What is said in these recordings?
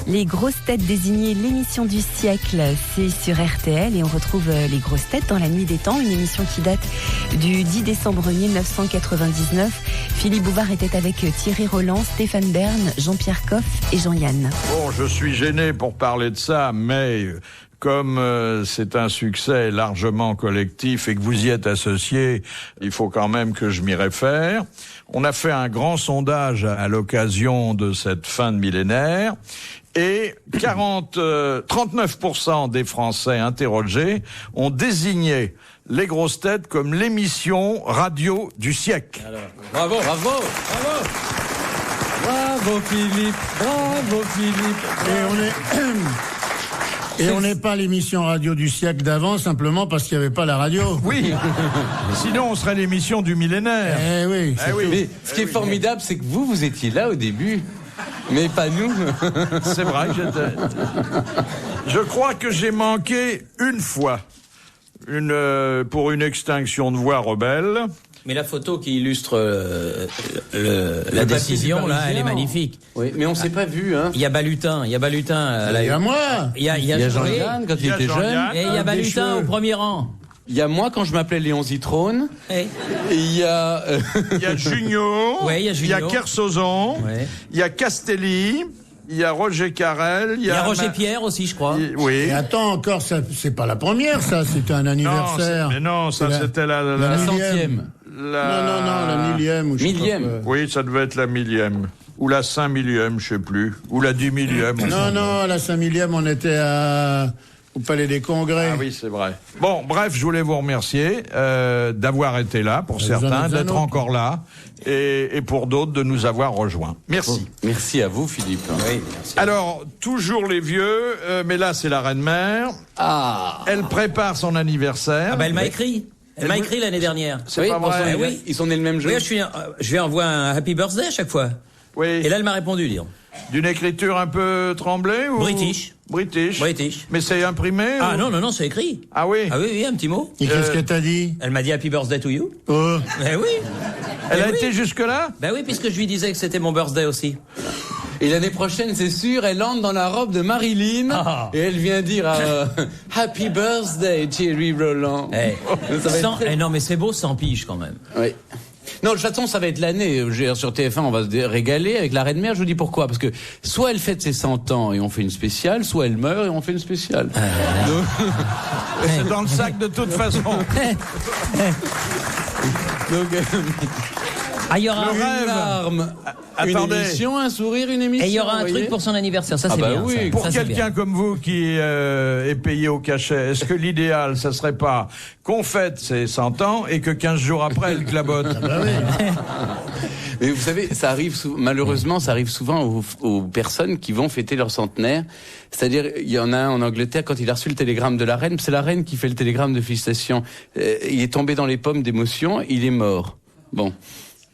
Les grosses têtes désignées l'émission du siècle, c'est sur RTL et on retrouve les grosses têtes dans la nuit des temps, une émission qui date du 10 décembre 1999. Philippe Bouvard était avec Thierry Roland, Stéphane Bern, Jean-Pierre Coff et Jean-Yann. Bon, je suis gêné pour parler de ça, mais comme c'est un succès largement collectif et que vous y êtes associés, il faut quand même que je m'y réfère. On a fait un grand sondage à l'occasion de cette fin de millénaire et 39% des Français interrogés ont désigné les grosses têtes comme l'émission radio du siècle. Alors, bravo, bravo, bravo. Bravo Philippe, bravo Philippe. Et on n'est pas l'émission radio du siècle d'avant, simplement parce qu'il n'y avait pas la radio. Oui, sinon on serait l'émission du millénaire. Eh oui. Mais ce qui est formidable, c'est que vous étiez là au début, mais pas nous. C'est vrai que j'étais... Je crois que j'ai manqué une fois, pour une extinction de voix rebelle. Mais la photo qui illustre la décision, là, elle est magnifique. Oui, mais on s'est pas vu, hein. Il y a Balutin. Il y a moi. Il y a Jean-Yann quand il était jeune. Et il y a Balutin au premier rang. Il y a moi quand je m'appelais Léon Zitrone. Et il y a... Il y a Junio. Ouais, il y a Junio. Il y a Kersozon. Ouais. Il y a Castelli. Il y a Roger Carrel. Il y a Roger Pierre aussi, je crois. Oui. Et attends, encore, ça, c'est pas la première, ça, c'était un anniversaire. C'était la 100e. Non, la millième. Ou je sais pas Millième. quoi. Oui, ça devait être la millième. Ou la 5 millième, je sais plus. Ou la 10 millième. Non, la 5 millième, on était au Palais des Congrès. Ah oui, c'est vrai. Bon, bref, je voulais vous remercier d'avoir été là, pour certains, d'être encore là, et pour d'autres, de nous avoir rejoints. Merci. Merci à vous, Philippe. Oui, merci. Alors, toujours les vieux, mais là, c'est la reine-mère. Ah. Elle prépare son anniversaire. Ah bah elle m'a écrit. Elle m'a écrit l'année dernière. C'est pas vrai. Oui. Ils sont nés le même jour. Oui, je lui envoie un happy birthday à chaque fois. Oui. Et là, elle m'a répondu, dire. D'une écriture un peu tremblée ou... British. Mais c'est imprimé Ah ou... non, c'est écrit. Ah oui. Ah oui, un petit mot. Et qu'est-ce qu'elle t'a dit? Elle m'a dit happy birthday to you. Oh. Eh oui. Elle a été jusque-là? Ben oui, puisque je lui disais que c'était mon birthday aussi. Et l'année prochaine, c'est sûr, elle entre dans la robe de Marilyn et elle vient dire Happy birthday, Thierry Roland. Ça va être... non, mais c'est beau, sans pige quand même. Oui. Non, de toute façon, ça va être l'année. Sur TF1, on va se régaler avec la Reine-Mère. Je vous dis pourquoi. Parce que soit elle fête ses 100 ans et on fait une spéciale, soit elle meurt et on fait une spéciale. C'est dans le sac de toute façon. Donc, il y aura une larme, une émission, un sourire, une émission. Et il y aura un truc pour son anniversaire, ça c'est bien. Oui. Ça. Pour ça, quelqu'un comme vous qui est payé au cachet, est-ce que l'idéal, ça serait pas qu'on fête ses 100 ans et que 15 jours après, elle clabote? Mais vous savez, ça arrive malheureusement, ça arrive souvent aux personnes qui vont fêter leur centenaire. C'est-à-dire, il y en a un en Angleterre, quand il a reçu le télégramme de la reine, c'est la reine qui fait le télégramme de félicitations. Il est tombé dans les pommes d'émotion, il est mort. Bon.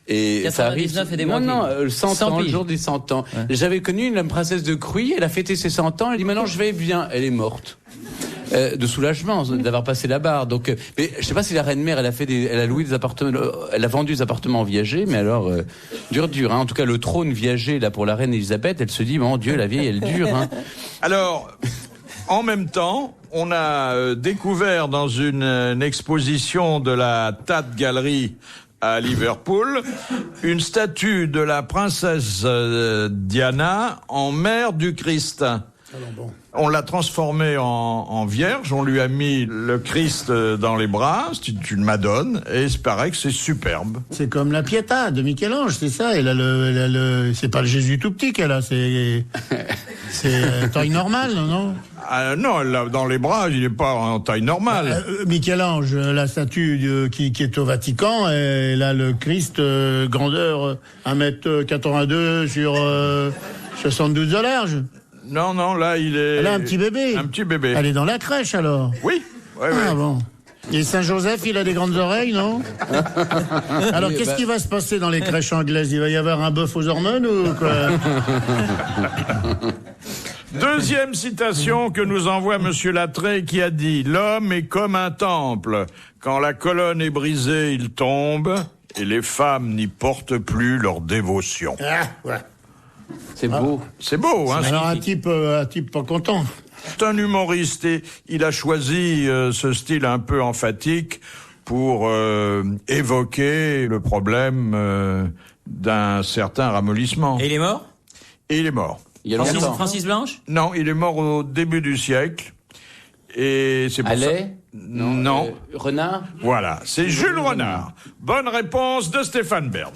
Et 99 ça arrive. et des mois. Non, 100 ans, le jour des 100 ans. Ouais. J'avais connu une princesse de Cruy, elle a fêté ses 100 ans, elle dit maintenant je vais bien, elle est morte. De soulagement d'avoir passé la barre. Donc, mais je sais pas si la reine-mère, elle a loué des appartements, elle a vendu des appartements viagers, mais alors dur. Hein. En tout cas, le trône viager là pour la reine Elisabeth, elle se dit mon Dieu, la vieille, elle dure. Hein. Alors, en même temps, on a découvert dans une exposition de la Tate Gallery à Liverpool une statue de la princesse Diana en mère du Christ. On l'a transformée en vierge, on lui a mis le Christ dans les bras, c'est une Madone, et il paraît que c'est superbe. C'est comme la Pietà de Michel-Ange, c'est ça. Elle a c'est pas le Jésus tout petit qu'elle a, c'est taille normale, non? Ah non, elle l'a dans les bras, il n'est pas en taille normale. Michel-Ange, la statue qui est au Vatican, elle a le Christ grandeur 1m82 sur 72 de large. Non, là, il est... Elle a un petit bébé. Un petit bébé. Elle est dans la crèche, alors. Oui. Bon. Et Saint-Joseph, il a des grandes oreilles, non? Alors, qu'est-ce qui va se passer dans les crèches anglaises? Il va y avoir un bœuf aux hormones ou quoi? Deuxième citation que nous envoie Monsieur Lattré qui a dit « L'homme est comme un temple. Quand la colonne est brisée, il tombe et les femmes n'y portent plus leur dévotion. » C'est beau. C'est beau, hein. Alors un type pas content. C'est un humoriste et il a choisi ce style un peu emphatique pour évoquer le problème d'un certain ramollissement. Et il est mort? Et il est mort. Il y a longtemps. Francis Blanche? Non, il est mort au début du siècle. Et c'est pour Allais? ça. Non. Renard? Voilà, c'est Jules Renard. Bonne réponse de Stéphane Bern.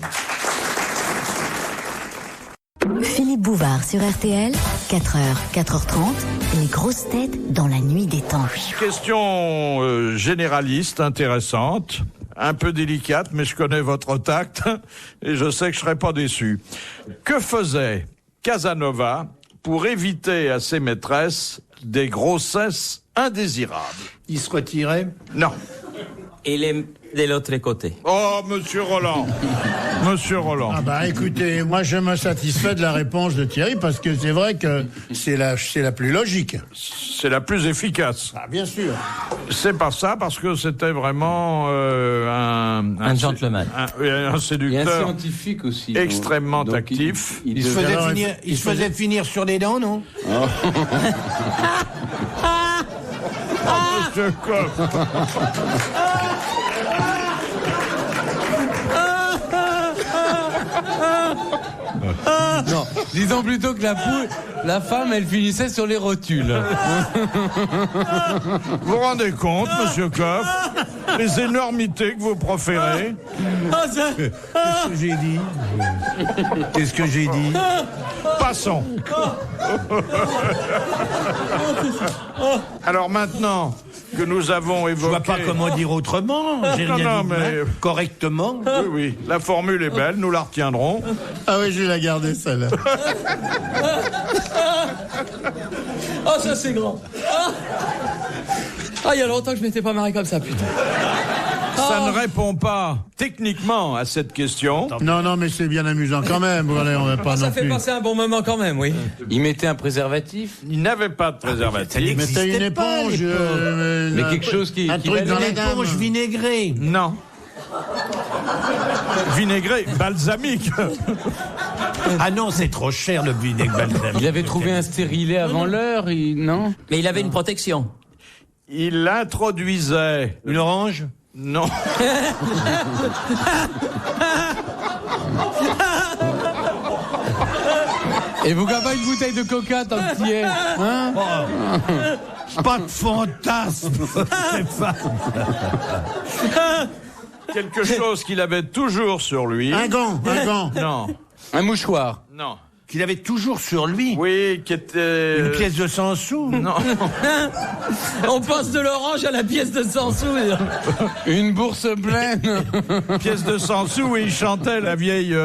Philippe Bouvard sur RTL, 4h, 4h30, les grosses têtes dans la nuit des temps. Question généraliste, intéressante, un peu délicate, mais je connais votre tact et je sais que je serai pas déçu. Que faisait Casanova pour éviter à ses maîtresses des grossesses indésirables? Il se retirait? Non. Il est de l'autre côté. Oh, Monsieur Roland. Monsieur Roland. Ah bah écoutez, moi je me satisfais de la réponse de Thierry parce que c'est vrai que c'est la plus logique. C'est la plus efficace. Ah bien sûr. C'est pas ça, parce que c'était vraiment un gentleman. Un Il y a un séducteur scientifique aussi. extrêmement Donc, actif. Il se faisait finir sur les dents, non? Monsieur Coff. Non, disons plutôt que la femme, elle finissait sur les rotules. Vous vous rendez compte, Monsieur Coff, les énormités que vous proférez? Qu'est-ce que j'ai dit? Qu'est-ce que j'ai dit? Passons. Alors maintenant que nous avons évoqué... Je vois pas comment dire autrement. J'ai rien Non, dit mais... correctement. Oui, oui, la formule est belle, nous la retiendrons. Ah oui, je vais la garder celle-là. Oh, ça c'est grand. Ah, il y a longtemps que je m'étais pas marré comme ça, putain. Ça ne répond pas techniquement à cette question. Non, mais c'est bien amusant quand même. Voilà, on va pas Ça non fait plus. passer un bon moment quand même, oui. Il mettait un préservatif, Il n'avait pas de préservatif. Mais t'as une n'existait pas, éponge, mais quelque chose qui un truc dans valait- la dame. Éponge vinaigrée. Non. Vinaigré, balsamique. Ah non, c'est trop cher le vinaigre balsamique. Il avait trouvé un stérilet avant l'heure, non? Mais il avait une protection. Il introduisait... Une orange? Non. Et vous gardez une bouteille de coca tant que t'y es, hein? Pas de fantasme. Quelque chose qu'il avait toujours sur lui. Un gant. Non. Un mouchoir. Non. Qu'il avait toujours sur lui. Oui, qui était... Une pièce de 100 sous. Non. On passe de l'orange à la pièce de 100 sous. Une bourse pleine. Pièce de 100 sous et il chantait la vieille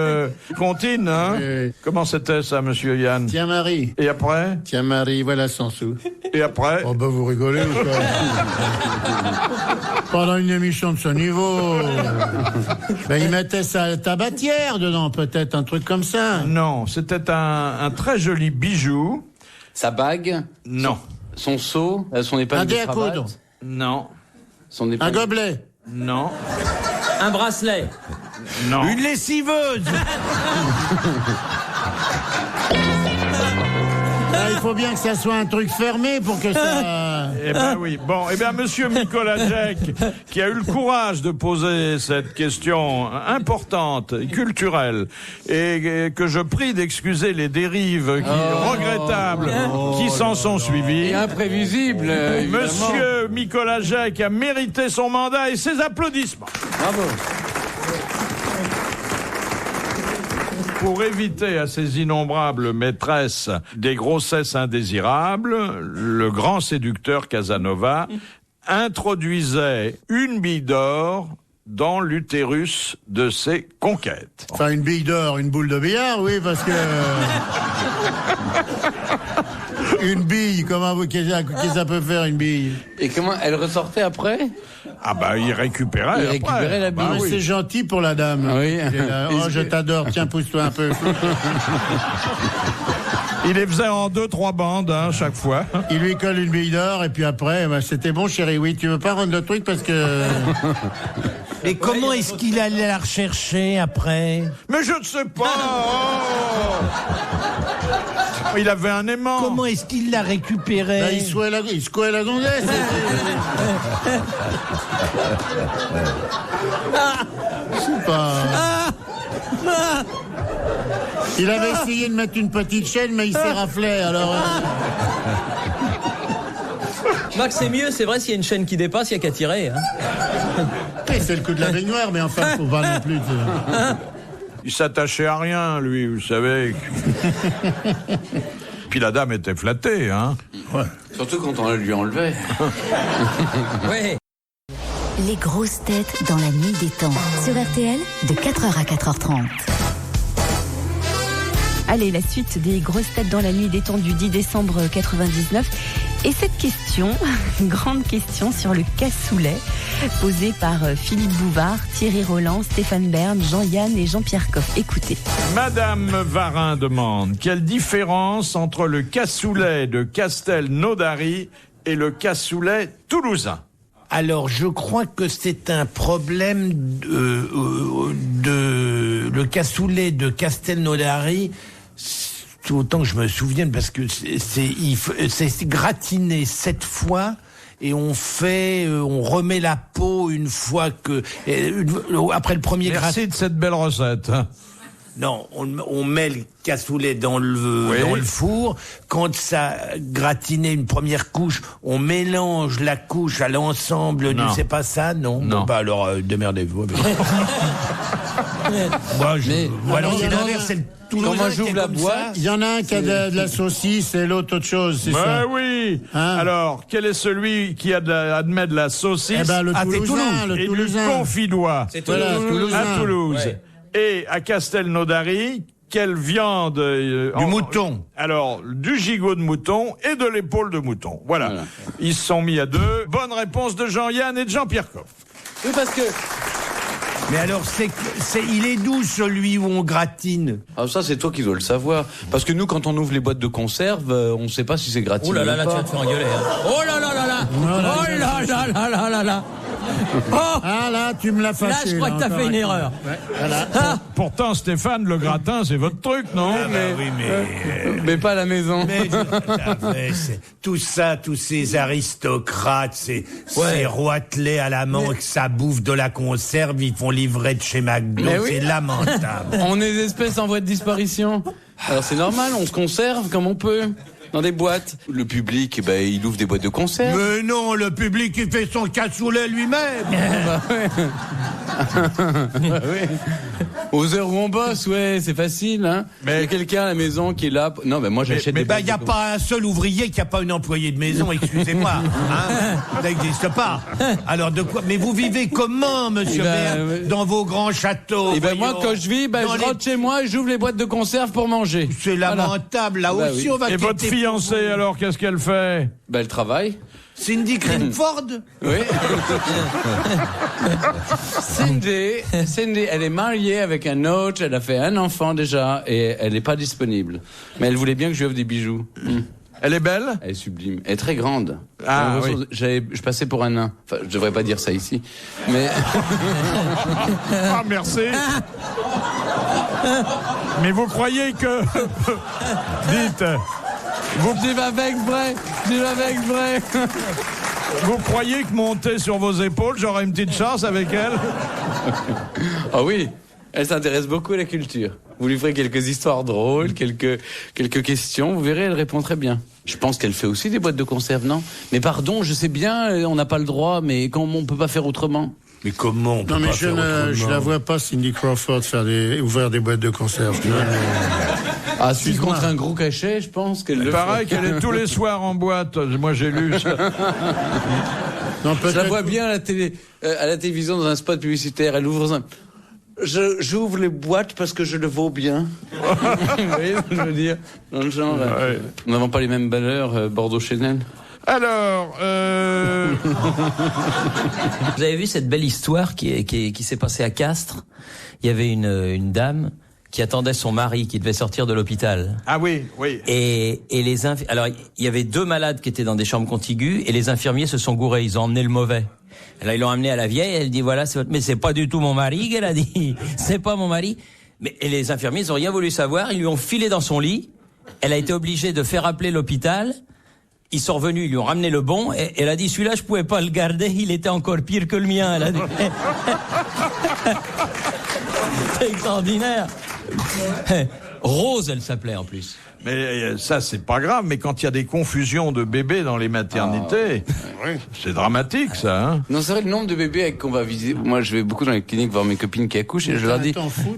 comptine, hein. Oui. Comment c'était ça, monsieur Yann? Tiens Marie. Et après? Tiens Marie, voilà 100 sous. Et après? Oh bah vous rigolez ou quoi? Pendant une émission de ce niveau. Ben il mettait sa tabatière dedans, peut-être, un truc comme ça. Non, c'était un très joli bijou. Sa bague, Non. son seau, son Un épingle dé de à cravate. coudre. Non. Son Un épingle... gobelet. Non. Un bracelet. Non. Une lessiveuse. Ah, il faut bien que ça soit un truc fermé pour que ça... Eh ben oui. Bon, eh bien, monsieur Mikolášek, qui a eu le courage de poser cette question importante, culturelle, et que je prie d'excuser les dérives regrettables qui s'en sont suivies. Et imprévisible, évidemment. Monsieur Mikolášek a mérité son mandat et ses applaudissements. Bravo. Pour éviter à ses innombrables maîtresses des grossesses indésirables, le grand séducteur Casanova introduisait une bille d'or dans l'utérus de ses conquêtes. Enfin, une bille d'or, une boule de billard, oui, parce que... Une bille, qu'est-ce que ça peut faire, une bille? Et comment elle ressortait après? Ah bah il récupérait Il après. récupérait la bille. Bah Ah, oui. c'est gentil pour la dame. Ah oui. Et là, oh, je t'adore, tiens, pousse-toi un peu. Il les faisait en 2-3 bandes, hein, chaque fois. Il lui colle une bille d'or, et puis après, bah, c'était bon, chérie, oui, tu veux pas rendre le truc parce que... Et comment est-ce qu'il allait la rechercher après? Mais je ne sais pas. Il avait un aimant. Comment est-ce qu'il l'a récupéré? Bah, il secouait la gonzesse. C'est pas... Il avait essayé de mettre une petite chaîne, mais il s'est raflé, alors... Max, c'est mieux, c'est vrai, s'il y a une chaîne qui dépasse, il n'y a qu'à tirer. Hein. C'est le coup de la baignoire, mais enfin, faut pas non plus... Il s'attachait à rien, lui, vous savez. Puis la dame était flattée, hein. Ouais. Surtout quand on lui enlevait. Ouais. Les grosses têtes dans la nuit des temps. Sur RTL, de 4h à 4h30. Allez, la suite des grosses têtes dans la nuit des temps du 10 décembre 99. Et cette question, grande question sur le cassoulet, posée par Philippe Bouvard, Thierry Roland, Stéphane Bern, Jean-Yann et Jean-Pierre Coff. Écoutez. Madame Varin demande, quelle différence entre le cassoulet de Castelnaudary et le cassoulet toulousain? Alors, je crois que c'est un problème de le cassoulet de Castelnaudary. Autant que je me souvienne, parce que c'est gratiné 7 fois et on remet la peau une fois après le premier Merci gratin. de cette belle recette. Non, on met le cassoulet dans le four. Quand ça a gratiné une première couche, on mélange la couche à l'ensemble c'est pas ça, non? Non. Bah alors, démerdez-vous. Ou alors c'est l'inverse, c'est le Toulousain. Quand moi j'ouvre la boîte, Il y en a un qui a de la saucisse et l'autre autre chose, c'est ça? Ben oui. Hein? Alors, quel est celui qui admet de la saucisse? Eh ben, le c'est Toulousain, Toulouse. le Et du Toulousain. confidois. C'est Voilà, Toulouse. Toulousain. À Toulouse. Ouais. Et à Castelnaudary, quelle viande Du mouton. Alors, du gigot de mouton et de l'épaule de mouton. Voilà. Ils se sont mis à 2. Bonne réponse de Jean-Yann et de Jean-Pierre Coff. oui, parce que Mais alors, il est d'où celui où on gratine? ah, ça, c'est toi qui dois le savoir. Parce que nous, quand on ouvre les boîtes de conserve, on ne sait pas si c'est gratiné. Oh là là, ou là, pas. tu vas te faire engueuler. Hein. Oh là là là là. Oh là là là là là là. Oh, Ah là, tu me l'as fâché. là, je crois que t'as encore. fait une erreur. Ouais, voilà. Ah, Pourtant, Stéphane, le gratin, c'est votre truc, non? Mais pas à la maison. Tout ça, tous ces aristocrates, ces roitelets à la menthe, ça bouffe de la conserve, ils font livrer de chez McDo, Mais oui. c'est lamentable. On est des espèces en voie de disparition. Alors c'est normal, on se conserve comme on peut. Dans des boîtes. Le public, il ouvre des boîtes de conserve. Mais non, le public, il fait son cassoulet lui-même. Aux heures où on bosse, c'est facile, hein. Mais il y a quelqu'un à la maison qui est là. Non, mais moi j'achète des boîtes. Il n'y a pas un seul ouvrier qui n'a pas une employée de maison, excusez-moi. Hein, ça n'existe pas. Alors de quoi? Mais vous vivez comment, monsieur Verne, dans vos grands châteaux? Et moi, quand je vis, je rentre chez moi et j'ouvre les boîtes de conserve pour manger. C'est lamentable. Là aussi, on va Et votre quitter. fiancée, alors, qu'est-ce qu'elle fait? Elle travaille. Cindy Crawford? Oui. Cindy, elle est mariée avec un autre, elle a fait un enfant déjà et elle n'est pas disponible. Mais elle voulait bien que je lui offre des bijoux. Elle est belle? Elle est sublime. Elle est très grande. Ah, oui. Je passais pour un nain. Enfin, je devrais pas dire ça ici. Mais. Ah, merci. Mais vous croyez que... Dites... Tu vas avec vrai. Vous croyez que monter sur vos épaules, j'aurai une petite chance avec elle? Ah oui. Elle s'intéresse beaucoup à la culture. Vous lui ferez quelques histoires drôles, quelques questions. Vous verrez, elle répond très bien. Je pense qu'elle fait aussi des boîtes de conserve, non? Mais pardon, je sais bien, on n'a pas le droit, mais comment on peut pas faire autrement? Mais comment on peut Non, mais pas faire autrement? je la vois pas, Cindy Crawford, ouvrir des boîtes de conserve. Tu vois, Ah, si contre un gros cachet, je pense qu'elle le Pareil fait. qu'elle est tous les soirs en boîte. Moi, j'ai lu ça. Non, Je la vois bien à la télévision dans un spot publicitaire. Elle ouvre un... J'ouvre les boîtes parce que je le vaux bien. Vous voyez ce que je veux dire? Dans le genre, nous n'avons pas les mêmes valeurs, Bordeaux-Chanel. Alors, vous avez vu cette belle histoire qui s'est passée à Castres? Il y avait une dame qui attendait son mari qui devait sortir de l'hôpital. ah oui. Et alors il y avait 2 malades qui étaient dans des chambres contiguës et les infirmiers se sont gourés, ils ont emmené le mauvais. Et là ils l'ont amené à la vieille, elle dit voilà, mais c'est pas du tout mon mari, qu'elle a dit. C'est pas mon mari. Et les infirmiers ils ont rien voulu savoir, ils lui ont filé dans son lit Elle a été obligée de faire appeler l'hôpital. Ils sont revenus, ils lui ont ramené le bon, et elle a dit, celui-là, je pouvais pas le garder, il était encore pire que le mien, elle a dit. C'est extraordinaire. Rose, elle s'appelait en plus. Mais ça, c'est pas grave, mais quand il y a des confusions de bébés dans les maternités, c'est dramatique, ça. Hein. Non, c'est vrai, le nombre de bébés qu'on va visiter. Moi, je vais beaucoup dans les cliniques voir mes copines qui accouchent et je leur dis.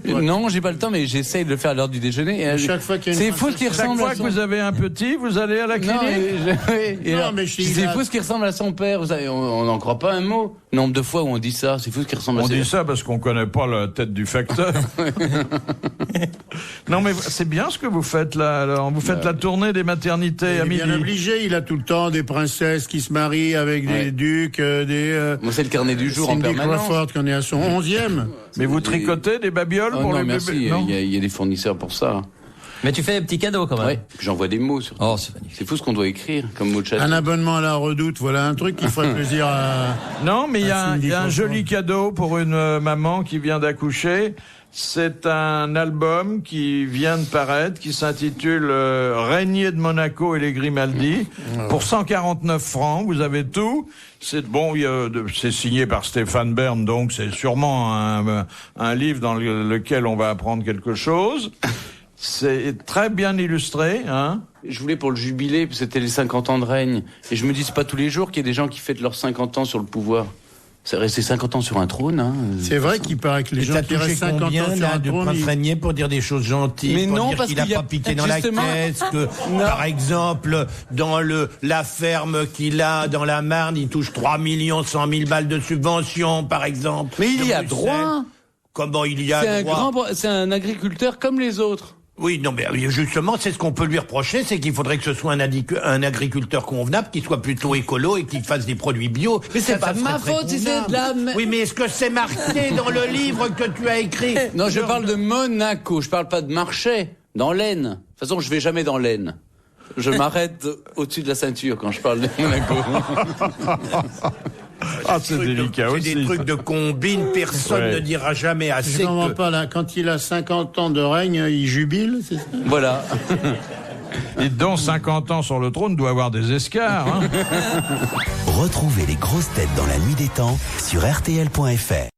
Non, j'ai pas le temps, mais j'essaye de le faire à l'heure du déjeuner. Et chaque fois qu'il y a c'est fou ce qui ressemble. Chaque fois que vous avez un petit, vous allez à la clinique. C'est fou ce qui ressemble à son père. Vous savez, on n'en croit pas un mot. Nombre de fois où on dit ça, c'est fou ce qui ressemble à On ça. dit ça parce qu'on connaît pas la tête du facteur. Non, mais c'est bien ce que vous faites là. Alors, vous faites la tournée des maternités à midi. Il est bien obligé, il a tout le temps des princesses qui se marient avec des ducs, Moi, c'est le carnet du jour Cindy en permanence. Crawford, qu'on est à son 11e. Mais vous tricotez des babioles pour non, les merci, bébés? Non, il y a des fournisseurs pour ça. Mais tu fais des petits cadeaux quand même. Ouais, j'envoie des mots sur. Oh, c'est magnifique. C'est fou ce qu'on doit écrire comme mot de chat. Un abonnement à la Redoute, voilà un truc qui ferait plaisir à... Non, mais il y a Cindy un Crawford. joli cadeau pour une maman qui vient d'accoucher. C'est un album qui vient de paraître, qui s'intitule Régnier de Monaco et les Grimaldi. Pour 149 francs, vous avez tout. C'est bon, c'est signé par Stéphane Bern, donc c'est sûrement un livre dans lequel on va apprendre quelque chose. C'est très bien illustré, hein. Je voulais pour le jubilé, c'était les 50 ans de règne. Et je me dis, c'est pas tous les jours qu'il y a des gens qui fêtent leurs 50 ans sur le pouvoir. C'est resté 50 ans sur un trône, hein. C'est vrai qu'il paraît que les gens qui restent 50 ans sur un de trône... Prince Régnier pour dire des choses gentilles, Mais pour non, dire parce qu'il a qu'il y a- pas piqué dans la justement- caisse, que par exemple dans la ferme qu'il a dans la Marne, il touche 3 100 000 balles de subventions, par exemple. Mais il de y a Bruxelles. droit. Comment il y a droit? C'est un agriculteur comme les autres. Oui, non, mais justement, c'est ce qu'on peut lui reprocher, c'est qu'il faudrait que ce soit un agriculteur convenable, qui soit plutôt écolo et qui fasse des produits bio. Mais c'est Ça pas de serait ma très faute si c'est de convenable. la... Oui, mais est-ce que c'est marqué dans le livre que tu as écrit? Non, je parle de Monaco, je parle pas de Marchais, dans l'Aisne. De toute façon, je vais jamais dans l'Aisne. Je m'arrête au-dessus de la ceinture quand je parle de Monaco. Ah, c'est délicat aussi. C'est des trucs de combine, personne Ouais. ne dira jamais Je assez comprends que... pas, là, quand il a 50 ans de règne, il jubile, c'est ça? Voilà. Et dont 50 ans sur le trône doit avoir des escarres, hein. Retrouvez les grosses têtes dans la nuit des temps sur RTL.fr.